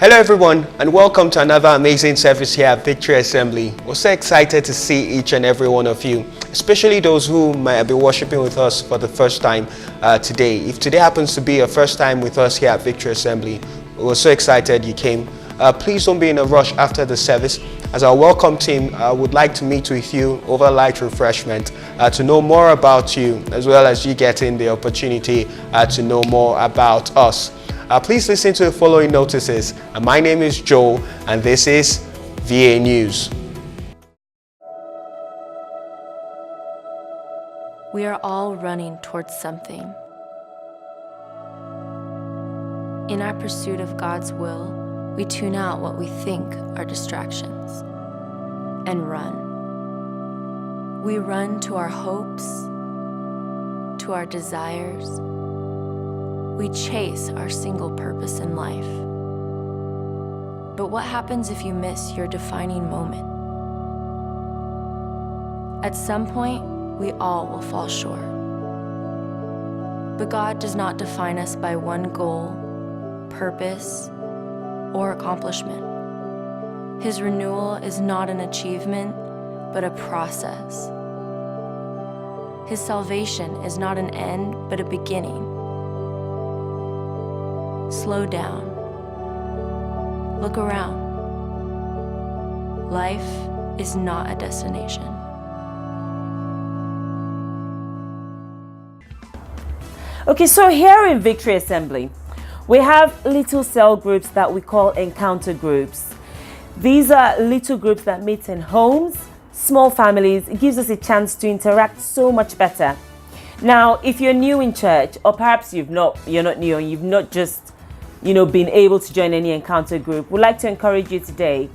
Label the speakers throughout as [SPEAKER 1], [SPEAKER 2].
[SPEAKER 1] Hello everyone, and welcome to another amazing service here at Victory Assembly. We're so excited to see each and every one of you, especially those who might be worshiping with us for the first time today. If today happens to be your first time with us here at Victory Assembly, we're so excited you came. Please don't be in a rush after the service, as our welcome team would like to meet with you over light refreshment to know more about you, as well as you getting the opportunity to know more about us. Please listen to the following notices. My name is Joel, and this is VANews.
[SPEAKER 2] We are all running towards something. In our pursuit of God's will, we tune out what we think are distractions and run. We run to our hopes, to our desires. We chase our single purpose in life. But what happens if you miss your defining moment? At some point, we all will fall short. But God does not define us by one goal, purpose, or accomplishment. His renewal is not an achievement, but a process. His salvation is not an end, but a beginning. Slow down. Look around. Life is not a destination.
[SPEAKER 3] Okay, so here in Victory Assembly, we have little cell groups that we call encounter groups. These are little groups that meet in homes, small families. It gives us a chance to interact so much better. Now, if you're new in church, or perhaps you're not new and you've not just been able to join any encounter group, we'd like to encourage you today.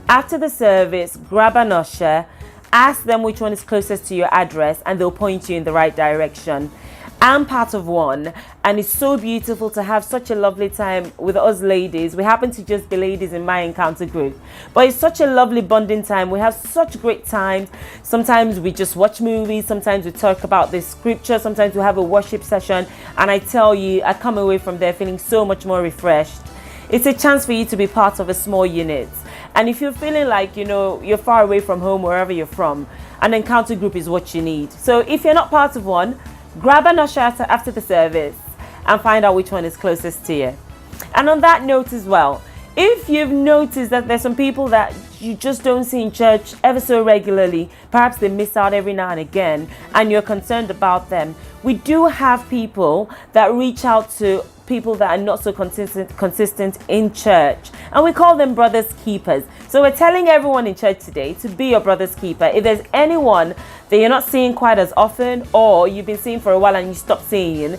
[SPEAKER 3] After the service, grab an usher, ask them which one is closest to your address, and they'll point you in the right direction. I'm part of one, and it's so beautiful to have such a lovely time with us ladies. We happen to just be ladies in my encounter group, but it's such a lovely bonding time. We have such great times. Sometimes we just watch movies, sometimes we talk about the scripture, sometimes we have a worship session, and I tell you, I come away from there feeling so much more refreshed. It's a chance for you to be part of a small unit. And if you're feeling like, you're far away from home, wherever you're from, an encounter group is what you need. So if you're not part of one, grab an usher after the service and find out which one is closest to you. And on that note as well, if you've noticed that there's some people that you just don't see in church ever so regularly, perhaps they miss out every now and again, and you're concerned about them, we do have people that reach out to people that are not so consistent in church, and we call them brothers keepers. So we're telling everyone in church today to be your brother's keeper. If there's anyone that you're not seeing quite as often, or you've been seeing for a while and you stop seeing,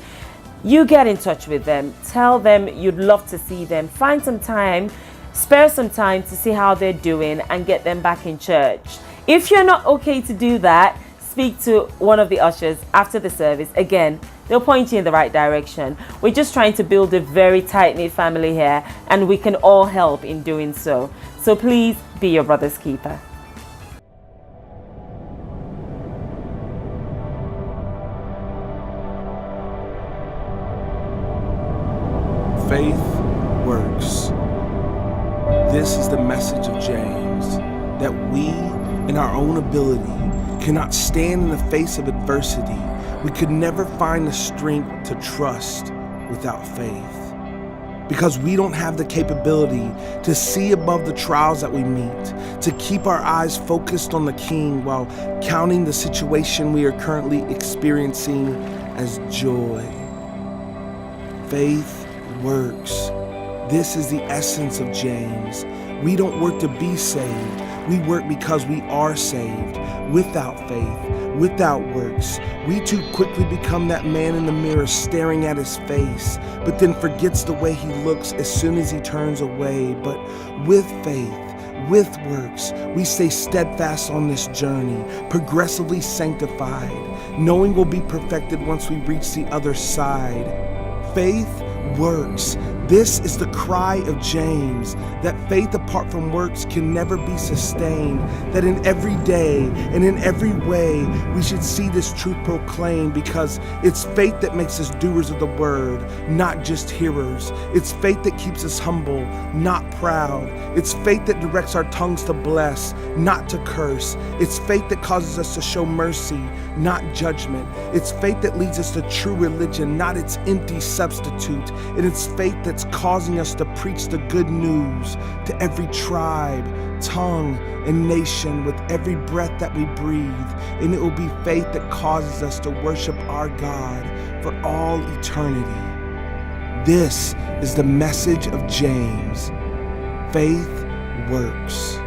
[SPEAKER 3] you get in touch with them. Tell them you'd love to see them. Find some time, spare some time to see how they're doing and get them back in church. If you're not okay to do that, speak to one of the ushers after the service. Again, they'll point you in the right direction. We're just trying to build a very tight-knit family here, and we can all help in doing so. So please be your brother's keeper.
[SPEAKER 4] Faith works. This is the message of James, that we, in our own ability, cannot stand in the face of adversity. We could never find the strength to trust without faith, because we don't have the capability to see above the trials that we meet, to keep our eyes focused on the King while counting the situation we are currently experiencing as joy. Faith works. This is the essence of James. We don't work to be saved. We work because we are saved. Without faith, without works, we too quickly become that man in the mirror staring at his face, but then forgets the way he looks as soon as he turns away. But with faith, with works, we stay steadfast on this journey, progressively sanctified, knowing we'll be perfected once we reach the other side. Faith works. This is the cry of James, that faith apart from works can never be sustained, that in every day and in every way we should see this truth proclaimed, because it's faith that makes us doers of the word, not just hearers. It's faith that keeps us humble, not proud. It's faith that directs our tongues to bless, not to curse. It's faith that causes us to show mercy, not judgment. It's faith that leads us to true religion, not its empty substitute. And it's faith that's causing us to preach the good news to every tribe, tongue, and nation with every breath that we breathe. And it will be faith that causes us to worship our God for all eternity. This is the message of James. Faith works.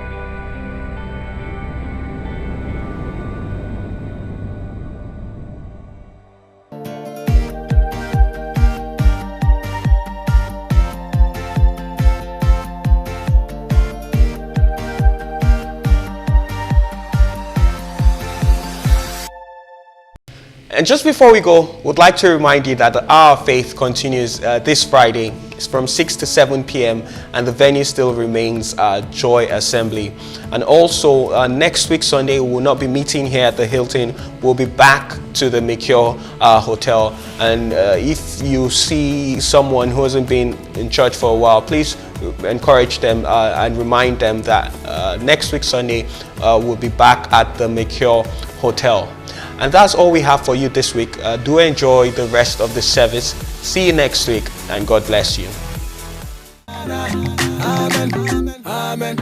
[SPEAKER 1] And just before we go, we'd like to remind you that the Hour of Faith continues this Friday. It's from 6 to 7 p.m. and the venue still remains Joy Assembly. And also next week Sunday, we will not be meeting here at the Hilton. We'll be back to the Mercure Hotel. And if you see someone who hasn't been in church for a while, please encourage them and remind them that next week Sunday we'll be back at the Mercure Hotel. And that's all we have for you this week. Do enjoy the rest of the service. See you next week, and God bless you.
[SPEAKER 5] Amen. Amen. Amen.